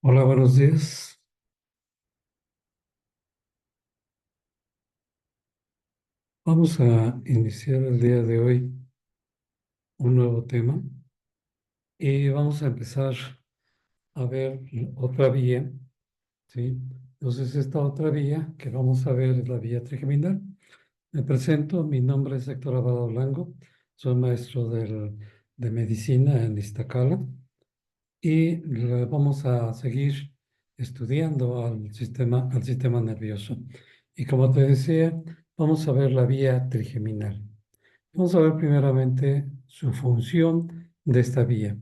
Hola, buenos días. Vamos a iniciar el día de hoy un nuevo tema y vamos a empezar a ver otra vía, ¿sí? Entonces, esta otra vía que vamos a ver es la vía trigeminal. Me presento, mi nombre es Héctor Abado Blanco, soy maestro de medicina en Iztacala y vamos a seguir estudiando al sistema nervioso. Y como te decía, vamos a ver la vía trigeminal. Vamos a ver primeramente su función de esta vía.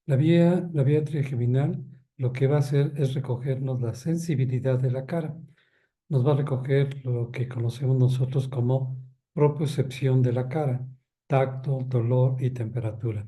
La vía trigeminal lo que va a hacer es recogernos la sensibilidad de la cara. Nos va a recoger lo que conocemos nosotros como propiocepción de la cara, tacto, dolor y temperatura.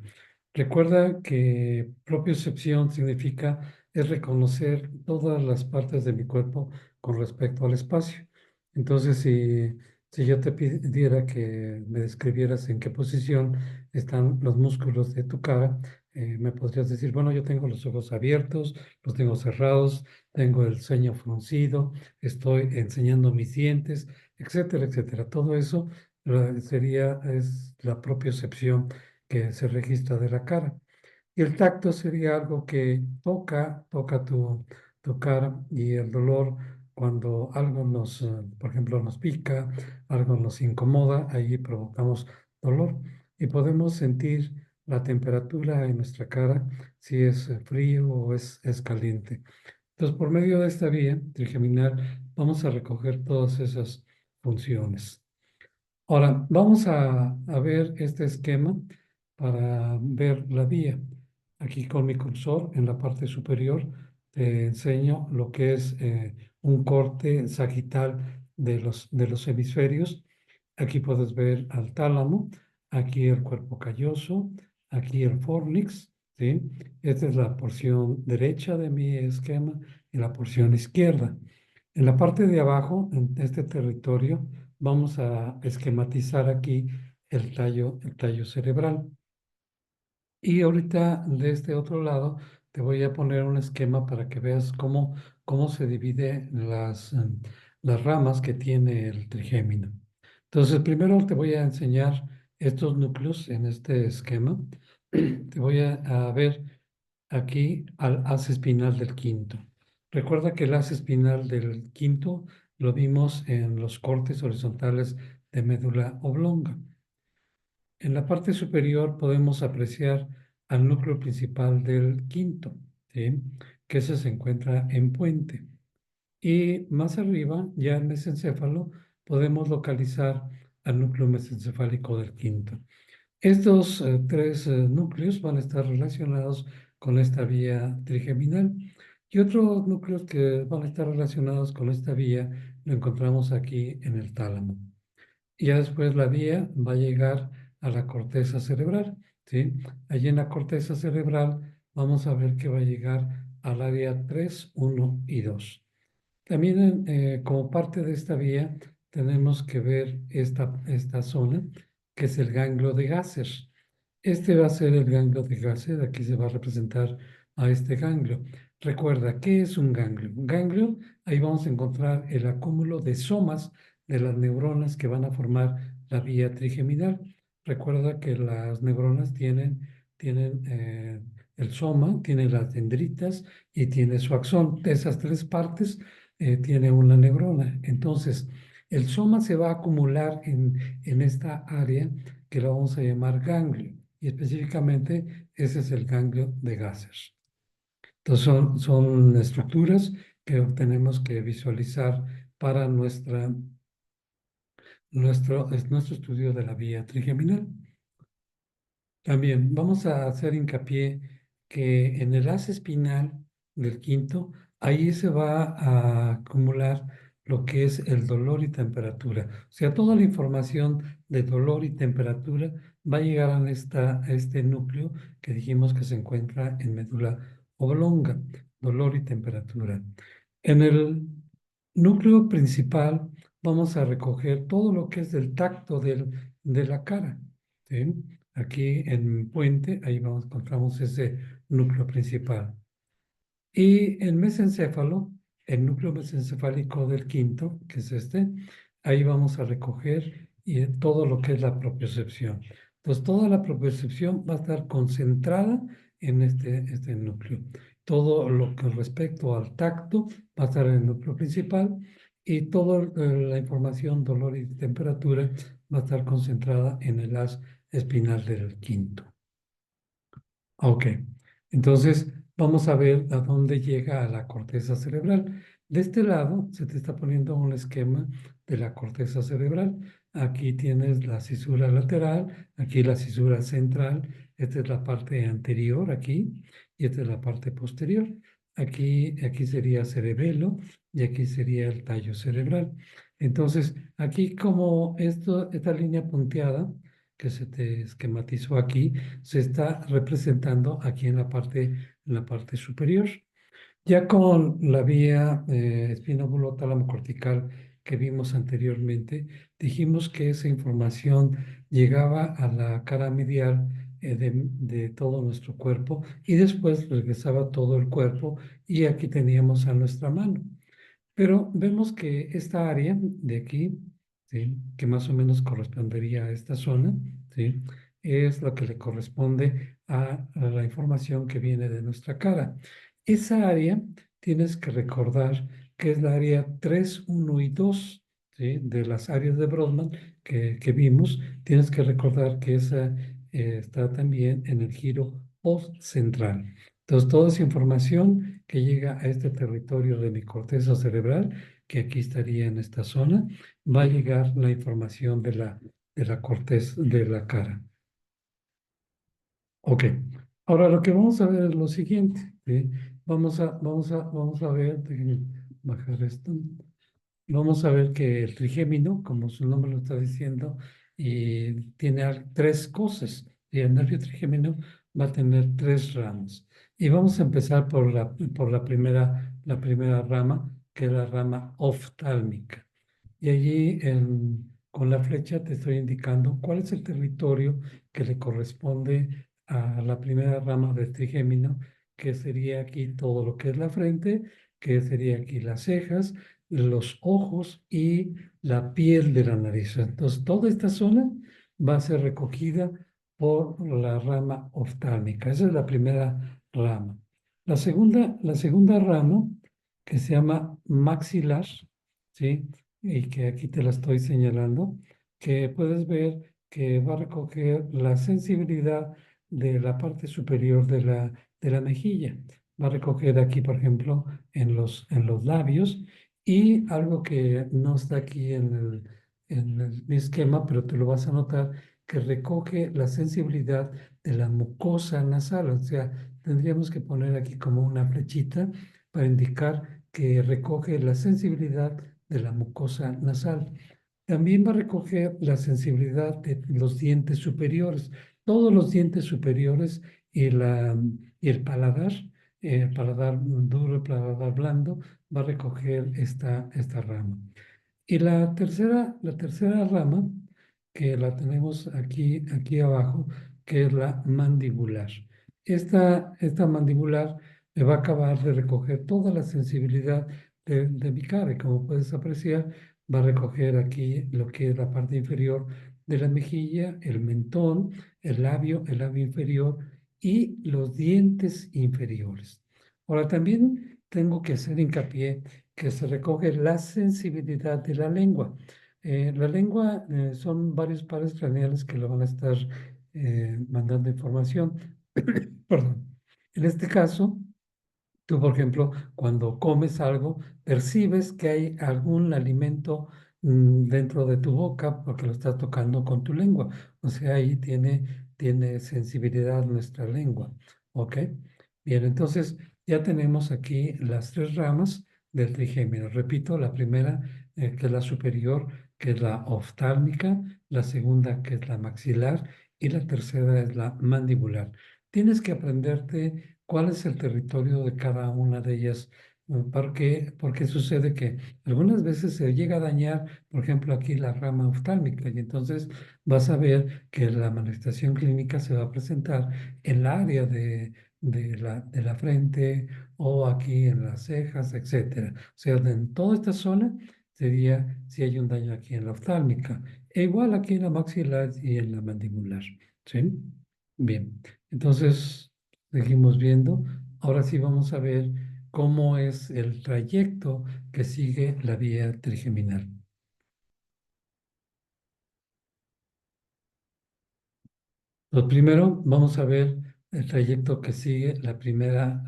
Recuerda que propiocepción significa es reconocer todas las partes de mi cuerpo con respecto al espacio. Entonces, si yo te pidiera que me describieras en qué posición están los músculos de tu cara, me podrías decir, bueno, yo tengo los ojos abiertos, los tengo cerrados, tengo el ceño fruncido, estoy enseñando mis dientes, etcétera, etcétera. Todo eso es la propiocepción que se registra de la cara. Y el tacto sería algo que toca tu cara, y el dolor cuando algo por ejemplo, nos pica, algo nos incomoda, ahí provocamos dolor y podemos sentir la temperatura en nuestra cara, si es frío o es caliente. Entonces, por medio de esta vía trigeminal, vamos a recoger todas esas funciones. Ahora, vamos a ver este esquema para ver la vía. Aquí con mi cursor en la parte superior te enseño lo que es un corte sagital de los hemisferios. Aquí puedes ver al tálamo, aquí el cuerpo calloso, aquí el fornix, ¿sí? Esta es la porción derecha de mi esquema y la porción izquierda. En la parte de abajo, en este territorio, vamos a esquematizar aquí el tallo cerebral. Y ahorita de este otro lado te voy a poner un esquema para que veas cómo se divide las ramas que tiene el trigémino. Entonces, primero te voy a enseñar estos núcleos en este esquema. Te voy a ver aquí al haz espinal del quinto. Recuerda que el haz espinal del quinto lo vimos en los cortes horizontales de médula oblonga. En la parte superior podemos apreciar al núcleo principal del quinto, ¿sí? Que ese se encuentra en puente. Y más arriba, ya en mesencéfalo, podemos localizar al núcleo mesencefálico del quinto. Estos tres núcleos van a estar relacionados con esta vía trigeminal, y otros núcleos que van a estar relacionados con esta vía lo encontramos aquí en el tálamo. Y ya después la vía va a llegar a la corteza cerebral, ¿sí? Allí en la corteza cerebral vamos a ver que va a llegar al área 3, 1 y 2. También como parte de esta vía tenemos que ver esta zona, que es el ganglio de Gasser. Este va a ser el ganglio de Gasser, aquí se va a representar a este ganglio. Recuerda, ¿qué es un ganglio? Un ganglio, ahí vamos a encontrar el acúmulo de somas de las neuronas que van a formar la vía trigeminal. Recuerda que las neuronas tienen el soma, tiene las dendritas y tiene su axón. De esas tres partes tiene una neurona. Entonces, el soma se va a acumular en esta área que la vamos a llamar ganglio, y específicamente ese es el ganglio de Gasser. Entonces, son estructuras que tenemos que visualizar para nuestro estudio de la vía trigeminal. También vamos a hacer hincapié que en el haz espinal del quinto, ahí se va a acumular lo que es el dolor y temperatura. O sea, toda la información de dolor y temperatura va a llegar a este núcleo que dijimos que se encuentra en médula oblonga, dolor y temperatura. En el núcleo principal vamos a recoger todo lo que es del tacto de la cara, ¿sí? Aquí en Puente, ahí encontramos ese núcleo principal. Y el mesencéfalo, el núcleo mesencefálico del quinto, que es este, ahí vamos a recoger todo lo que es la propiocepción. Entonces, toda la propiocepción va a estar concentrada en este núcleo. Todo lo que respecto al tacto va a estar en el núcleo principal y toda la información, dolor y temperatura va a estar concentrada en el haz espinal del quinto. Ok, entonces vamos a ver a dónde llega a la corteza cerebral. De este lado se te está poniendo un esquema de la corteza cerebral. Aquí tienes la cisura lateral, aquí la cisura central, esta es la parte anterior aquí y esta es la parte posterior. Aquí sería cerebelo y aquí sería el tallo cerebral. Entonces, aquí como esta línea punteada que se te esquematizó aquí, se está representando aquí en la parte superior. Ya con la vía espinobulo-tálamo-cortical que vimos anteriormente, dijimos que esa información llegaba a la cara medial de todo nuestro cuerpo y después regresaba a todo el cuerpo y aquí teníamos a nuestra mano. Pero vemos que esta área de aquí, ¿sí? Que más o menos correspondería a esta zona, ¿sí? Es lo que le corresponde a la información que viene de nuestra cara. Esa área tienes que recordar que es la área 3, 1 y 2, ¿sí? De las áreas de Brodmann que vimos. Tienes que recordar que esa está también en el giro post-central. Entonces, toda esa información que llega a este territorio de mi corteza cerebral, que aquí estaría en esta zona, va a llegar la información de la corteza de la cara. Ok. Ahora lo que vamos a ver es lo siguiente, ¿sí? Vamos a ver, déjenme bajar esto. Vamos a ver que el trigémino, como su nombre lo está diciendo, y tiene tres cosas. Y el nervio trigémino va a tener tres ramas. Y vamos a empezar por la primera rama, que es la rama oftálmica. Y allí con la flecha te estoy indicando cuál es el territorio que le corresponde a la primera rama del trigémino, que sería aquí todo lo que es la frente, que sería aquí las cejas, los ojos y la piel de la nariz. Entonces, toda esta zona va a ser recogida por la rama oftálmica. Esa es la primera rama. La segunda rama, que se llama maxilar, ¿sí? Y que aquí te la estoy señalando, que puedes ver que va a recoger la sensibilidad de la parte superior de la mejilla. Va a recoger aquí, por ejemplo, en los labios y algo que no está aquí mi esquema, pero te lo vas a notar, que recoge la sensibilidad de la mucosa nasal. O sea, tendríamos que poner aquí como una flechita para indicar que recoge la sensibilidad de la mucosa nasal. También va a recoger la sensibilidad de los dientes superiores, todos los dientes superiores y el paladar duro, el paladar blando, va a recoger esta rama. Y la tercera rama, que la tenemos aquí abajo, que es la mandibular. Esta mandibular me va a acabar de recoger toda la sensibilidad de mi cara. Y como puedes apreciar, va a recoger aquí lo que es la parte inferior de la mejilla, el mentón, el labio inferior y los dientes inferiores. Ahora también tengo que hacer hincapié que se recoge la sensibilidad de la lengua. La lengua son varios pares craneales que le van a estar mandando información. Perdón. En este caso, tú, por ejemplo, cuando comes algo, percibes que hay algún alimento dentro de tu boca porque lo estás tocando con tu lengua. O sea, ahí tiene sensibilidad nuestra lengua. ¿Ok? Bien, entonces ya tenemos aquí las tres ramas del trigémino. Repito, la primera, que es la superior, que es la oftálmica, la segunda, que es la maxilar, y la tercera es la mandibular. Tienes que aprenderte cuál es el territorio de cada una de ellas, ¿no? Porque sucede que algunas veces se llega a dañar, por ejemplo, aquí la rama oftálmica, y entonces vas a ver que la manifestación clínica se va a presentar en la área de la frente o aquí en las cejas, etcétera. O sea, en toda esta zona sería si hay un daño aquí en la oftálmica. E igual aquí en la maxilar y en la mandibular. ¿Sí? Bien. Entonces, seguimos viendo. Ahora sí vamos a ver cómo es el trayecto que sigue la vía trigeminal. Lo primero, vamos a ver el trayecto que sigue la primera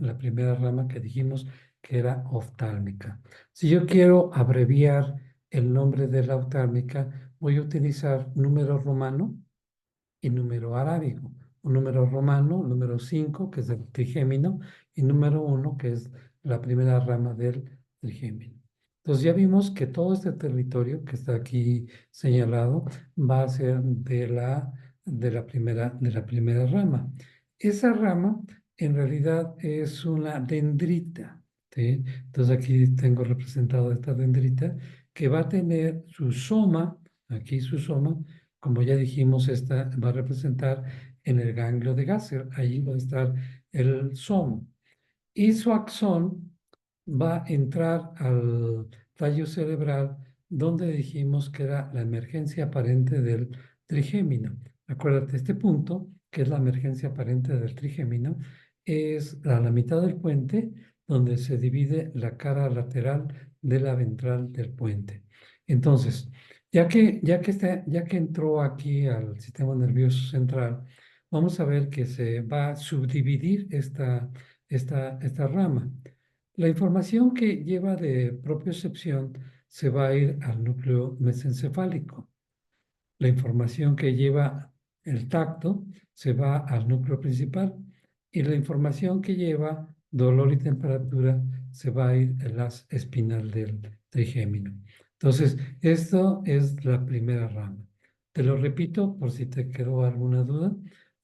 rama que dijimos que era oftálmica. Si yo quiero abreviar el nombre de la oftálmica, voy a utilizar número romano y número arábigo. Un número romano, número 5, que es el trigémino, y número 1, que es la primera rama del trigémino. Entonces ya vimos que todo este territorio que está aquí señalado va a ser de la primera rama. Esa rama en realidad es una dendrita, ¿sí? Entonces aquí tengo representado esta dendrita que va a tener su soma, aquí su soma, como ya dijimos, esta va a representar en el ganglio de Gasser. Allí va a estar el soma. Y su axón va a entrar al tallo cerebral donde dijimos que era la emergencia aparente del trigémino. Acuérdate, este punto, que es la emergencia aparente del trigémino, es a la mitad del puente donde se divide la cara lateral de la ventral del puente. Entonces, ya que entró aquí al sistema nervioso central, vamos a ver que se va a subdividir esta rama. La información que lleva de propiocepción se va a ir al núcleo mesencefálico. La información que lleva el tacto se va al núcleo principal y la información que lleva dolor y temperatura se va a ir al haz espinal del trigémino. Entonces, esto es la primera rama. Te lo repito por si te quedó alguna duda.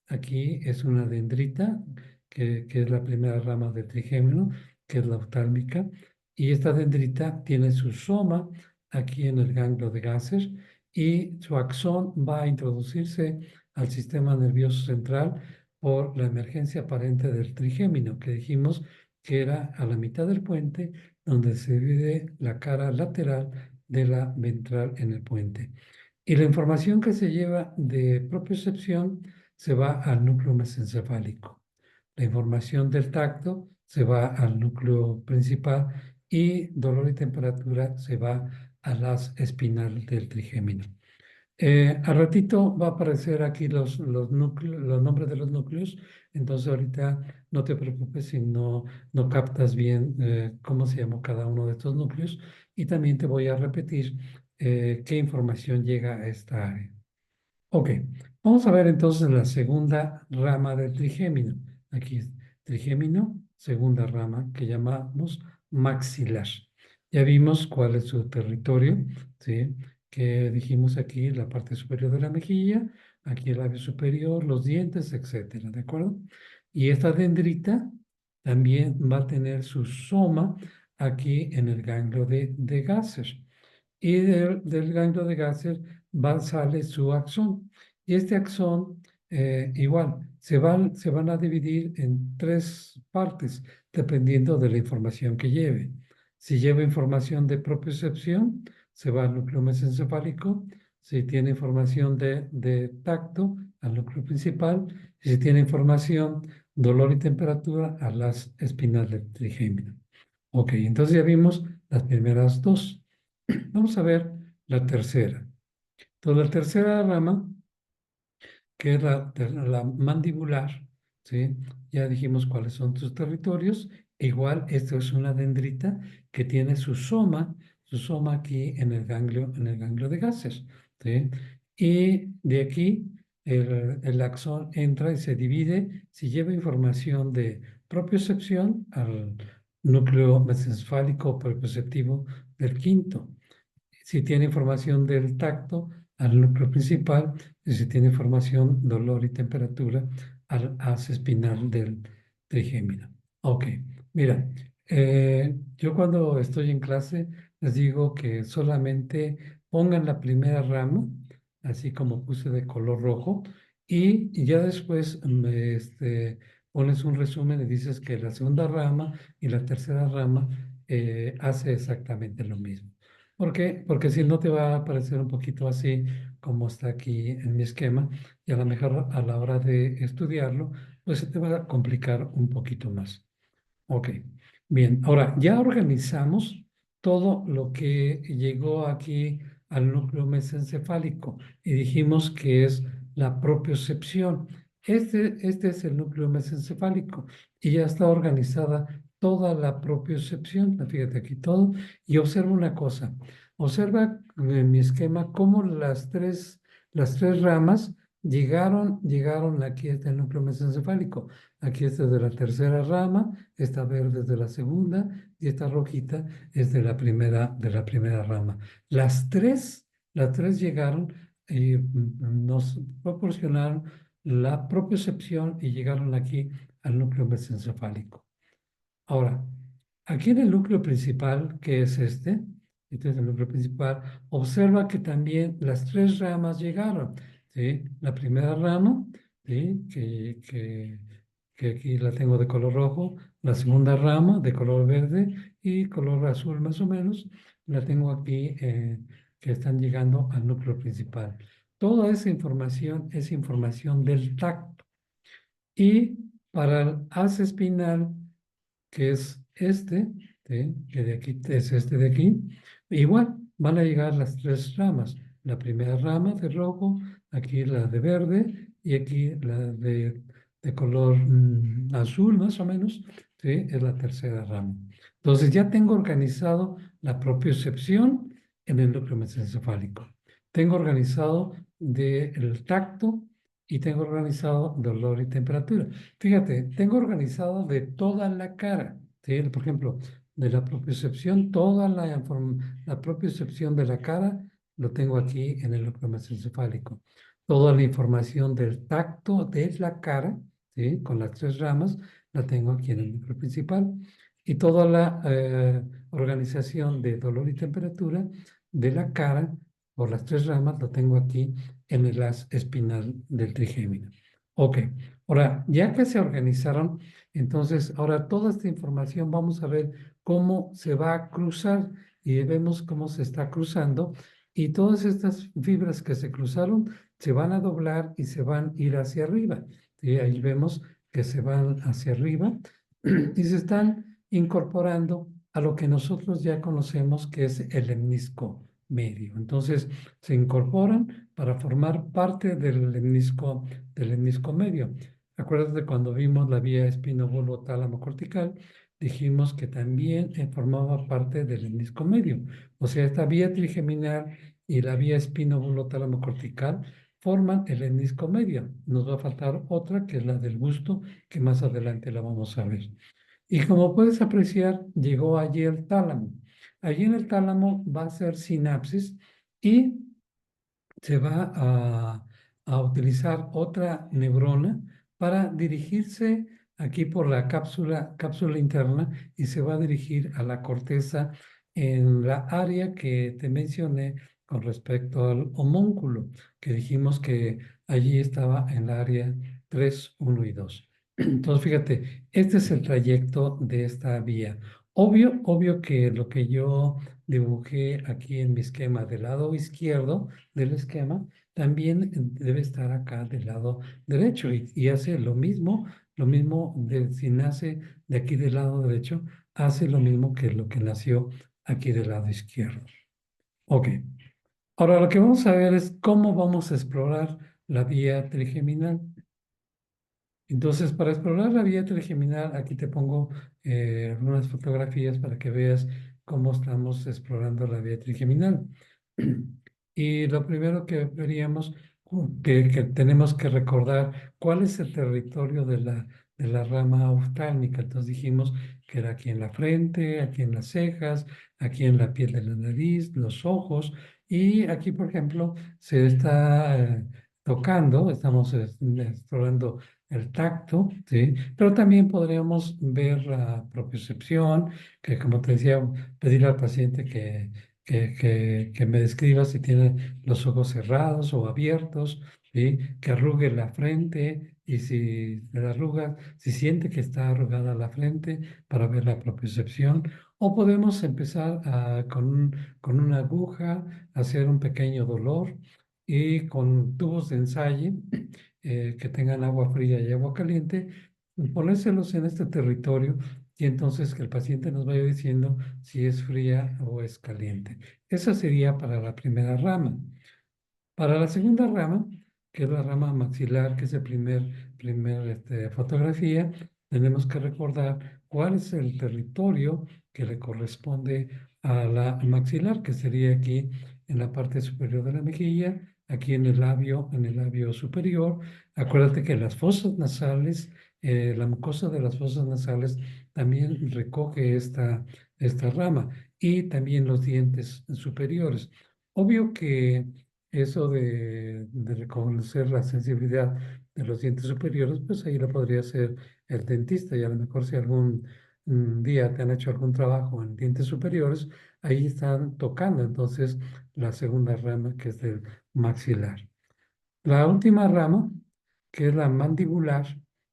Aquí es una dendrita, que es la primera rama del trigémino, que es la oftálmica, y esta dendrita tiene su soma aquí en el ganglio de Gasser y su axón va a introducirse al sistema nervioso central por la emergencia aparente del trigémino, que dijimos que era a la mitad del puente donde se divide la cara lateral de la ventral en el puente. Y la información que se lleva de propiocepción se va al núcleo mesencefálico. La información del tacto se va al núcleo principal y dolor y temperatura se va al haz espinal del trigémino. Al ratito va a aparecer aquí los núcleos, los nombres de los núcleos, entonces ahorita no te preocupes si no captas bien cómo se llamó cada uno de estos núcleos y también te voy a repetir qué información llega a esta área. Ok, vamos a ver entonces la segunda rama del trigémino. Aquí es trigémino, segunda rama que llamamos maxilar. Ya vimos cuál es su territorio, ¿sí? Que dijimos aquí la parte superior de la mejilla, aquí el labio superior, los dientes, etcétera, ¿de acuerdo? Y esta dendrita también va a tener su soma aquí en el ganglio de Gasser y del ganglio de Gasser sale su axón. Y este axón, igual, se van a dividir en tres partes, dependiendo de la información que lleve. Si lleva información de propiocepción, se va al núcleo mesencefálico. Si tiene información de tacto, al núcleo principal. Y si tiene información, dolor y temperatura, a las espinal del trigémino. Ok, entonces ya vimos las primeras dos. Vamos a ver la tercera. Entonces, la tercera rama, que es la mandibular, ¿sí? Ya dijimos cuáles son sus territorios. Igual, esto es una dendrita que tiene su soma aquí en el ganglio de gases, ¿sí? Y de aquí el axón entra y se divide, si lleva información de propiocepción al núcleo mesencefálico propioceptivo del quinto, si tiene información del tacto, al núcleo principal, y si tiene información, dolor y temperatura, al haz espinal del trigémino. Ok, mira, yo cuando estoy en clase les digo que solamente pongan la primera rama, así como puse de color rojo, y ya después pones un resumen y dices que la segunda rama y la tercera rama hace exactamente lo mismo. ¿Por qué? Porque si no te va a parecer un poquito así como está aquí en mi esquema y a lo mejor a la hora de estudiarlo, pues se te va a complicar un poquito más. Ok, bien. Ahora, ya organizamos todo lo que llegó aquí al núcleo mesencefálico y dijimos que es la propiocepción. Este es el núcleo mesencefálico y ya está organizada toda la propiocepción. Fíjate aquí todo. Y observa una cosa. Observa en mi esquema cómo las tres ramas llegaron aquí a este núcleo mesencefálico. Aquí esta es de la tercera rama, esta verde es de la segunda y esta rojita es de la primera rama. Las tres llegaron y nos proporcionaron la propiocepción y llegaron aquí al núcleo mesencefálico. Ahora, aquí en el núcleo principal, que es este es el núcleo principal, observa que también las tres ramas llegaron, ¿sí? La primera rama, ¿sí? Que aquí la tengo de color rojo, la segunda rama de color verde y color azul más o menos, la tengo aquí que están llegando al núcleo principal. Toda esa información es información del tacto. Y para el haz espinal, que es ¿sí? Que de aquí es este de aquí. Igual van a llegar las tres ramas. La primera rama de rojo, aquí la de verde y aquí la de color azul más o menos, ¿sí? Es la tercera rama. Entonces ya tengo organizado la propiocepción en el núcleo mesencefálico. Tengo organizado del tacto y tengo organizado dolor y temperatura. Fíjate, tengo organizado de toda la cara, ¿sí? Por ejemplo, de la propiocepción, toda la propiocepción de la cara lo tengo aquí en el núcleo mesencefálico. Toda la información del tacto de la cara, ¿sí? Con las tres ramas, la tengo aquí en el núcleo principal. Y toda la organización de dolor y temperatura de la cara por las tres ramas lo tengo aquí en el haz espinal del trigémino. Ok, ahora, ya que se organizaron, entonces, ahora toda esta información vamos a ver cómo se va a cruzar y vemos cómo se está cruzando y todas estas fibras que se cruzaron se van a doblar y se van a ir hacia arriba. Y ahí vemos que se van hacia arriba y se están incorporando a lo que nosotros ya conocemos que es el lemnisco medio. Entonces, se incorporan para formar parte del lemnisco medio. Acuérdate cuando vimos la vía espino-bulbo-tálamo cortical, dijimos que también formaba parte del lemnisco medio. O sea, esta vía trigeminal y la vía espino-bulbo-tálamo cortical forman el lemnisco medio. Nos va a faltar otra, que es la del busto, que más adelante la vamos a ver. Y como puedes apreciar, llegó allí el tálamo. Allí en el tálamo va a ser sinapsis y se va a utilizar otra neurona para dirigirse aquí por la cápsula interna y se va a dirigir a la corteza en la área que te mencioné con respecto al homúnculo, que dijimos que allí estaba en la área 3, 1 y 2. Entonces, fíjate, este es el trayecto de esta vía. Obvio que lo que yo dibujé aquí en mi esquema del lado izquierdo del esquema, también debe estar acá del lado derecho y hace lo mismo si nace de aquí del lado derecho, hace lo mismo que lo que nació aquí del lado izquierdo. Ok, ahora lo que vamos a ver es cómo vamos a explorar la vía trigeminal. Entonces, para explorar la vía trigeminal, aquí te pongo unas fotografías para que veas cómo estamos explorando la vía trigeminal. Y lo primero que veríamos, que tenemos que recordar, cuál es el territorio de la rama oftálmica. Entonces dijimos que era aquí en la frente, aquí en las cejas, aquí en la piel de la nariz, los ojos. Y aquí, por ejemplo, se está tocando, estamos explorando el tacto, ¿sí? Pero también podríamos ver la propiocepción, que como te decía, pedir al paciente que me describa si tiene los ojos cerrados o abiertos, ¿sí? Que arrugue la frente y si la arruga, si siente que está arrugada la frente para ver la propiocepción. O podemos empezar con una aguja, hacer un pequeño dolor y con tubos de ensayo que tengan agua fría y agua caliente, ponérselos en este territorio y entonces que el paciente nos vaya diciendo si es fría o es caliente. Esa sería para la primera rama. Para la segunda rama, que es la rama maxilar, que es el primer fotografía, tenemos que recordar cuál es el territorio que le corresponde a la maxilar, que sería aquí en la parte superior de la mejilla, aquí en el labio superior. Acuérdate que las fosas nasales, la mucosa de las fosas nasales también recoge esta rama y también los dientes superiores. Obvio que eso de reconocer la sensibilidad de los dientes superiores, pues ahí lo podría hacer el dentista y a lo mejor si algún día te han hecho algún trabajo en dientes superiores, ahí están tocando entonces la segunda rama que es del maxilar. La última rama, que es la mandibular,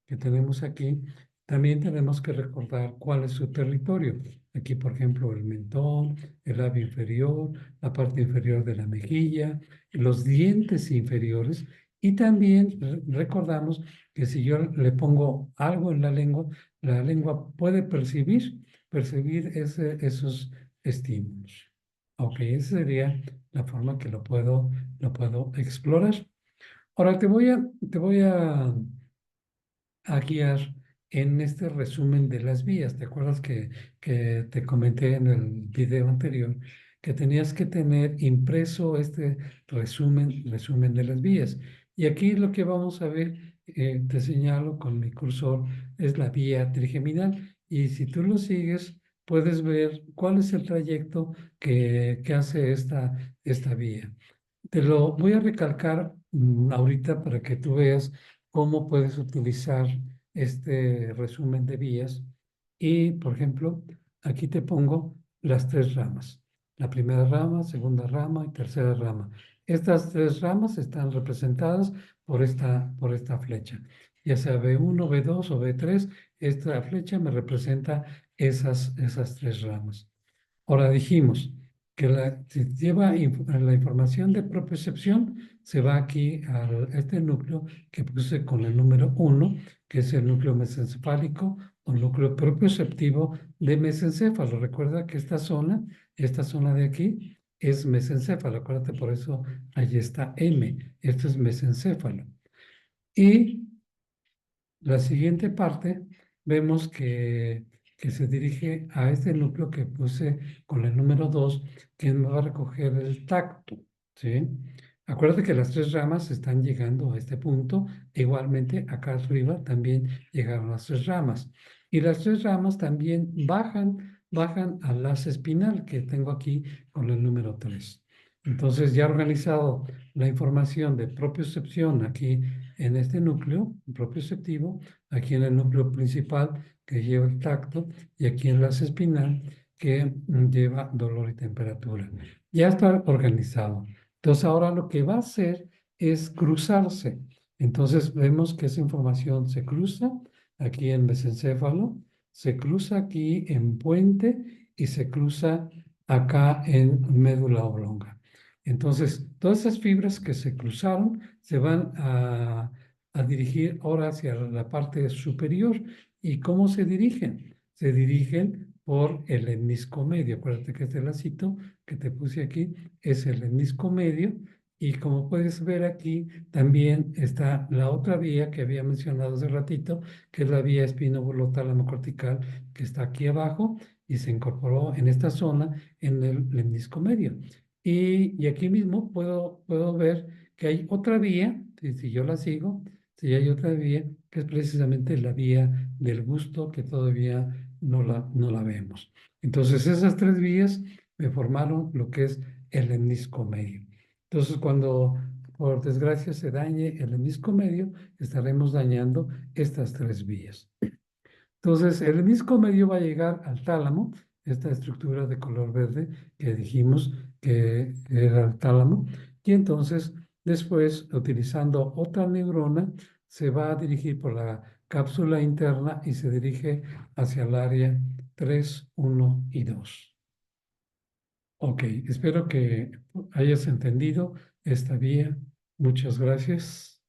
que tenemos aquí, también tenemos que recordar cuál es su territorio. Aquí, por ejemplo, el mentón, el labio inferior, la parte inferior de la mejilla, los dientes inferiores. Y también recordamos que si yo le pongo algo en la lengua puede percibir esos estímulos. Ok, esa sería la forma que lo puedo explorar. Ahora te voy a guiar en este resumen de las vías. ¿Te acuerdas que te comenté en el video anterior que tenías que tener impreso este resumen de las vías? Y aquí lo que vamos a ver, te señalo con mi cursor, es la vía trigeminal. Y si tú lo sigues, puedes ver cuál es el trayecto que hace esta vía. Te lo voy a recalcar ahorita para que tú veas cómo puedes utilizar este resumen de vías. Y, por ejemplo, aquí te pongo las tres ramas. La primera rama, segunda rama y tercera rama. Estas tres ramas están representadas por esta flecha. Ya sea B1, B2 o B3, esta flecha me representa esas tres ramas. Ahora dijimos que si lleva la información de propiocepción, se va aquí a este núcleo que puse con el número 1, que es el núcleo mesencefálico o núcleo propioceptivo de mesencéfalo. Recuerda que esta zona de aquí, es mesencéfalo. Acuérdate, por eso ahí está M. Esto es mesencéfalo. Y la siguiente parte vemos que se dirige a este núcleo que puse con el número 2, que me va a recoger el tacto, ¿sí? Acuérdate que las tres ramas están llegando a este punto. Igualmente, acá arriba también llegaron las tres ramas. Y las tres ramas también bajan al haz espinal que tengo aquí con el número 3. Entonces, ya organizado la información de propiocepción aquí en este núcleo propioceptivo, aquí en el núcleo principal que lleva el tacto y aquí en la espinal que lleva dolor y temperatura. Ya está organizado. Entonces ahora lo que va a hacer es cruzarse. Entonces vemos que esa información se cruza aquí en mesencéfalo, se cruza aquí en puente y se cruza acá en médula oblonga. Entonces, todas esas fibras que se cruzaron se van a dirigir ahora hacia la parte superior. ¿Y cómo se dirigen? Se dirigen por el lemnisco medio. Acuérdate que este lacito que te puse aquí es el lemnisco medio. Y como puedes ver aquí, también está la otra vía que había mencionado hace ratito, que es la vía espinobulo-tálamo-cortical, que está aquí abajo y se incorporó en esta zona en el lemnisco medio. Y aquí mismo puedo ver que hay otra vía, si yo la sigo, si hay otra vía, que es precisamente la vía del gusto, que todavía no la vemos. Entonces, esas tres vías me formaron lo que es el lemnisco medio. Entonces, cuando por desgracia se dañe el lemnisco medio, estaremos dañando estas tres vías. Entonces, el lemnisco medio va a llegar al tálamo, esta estructura de color verde que dijimos que era el tálamo, y entonces Después, utilizando otra neurona, se va a dirigir por la cápsula interna y se dirige hacia el área 3, 1 y 2. Ok, espero que hayas entendido esta vía. Muchas gracias.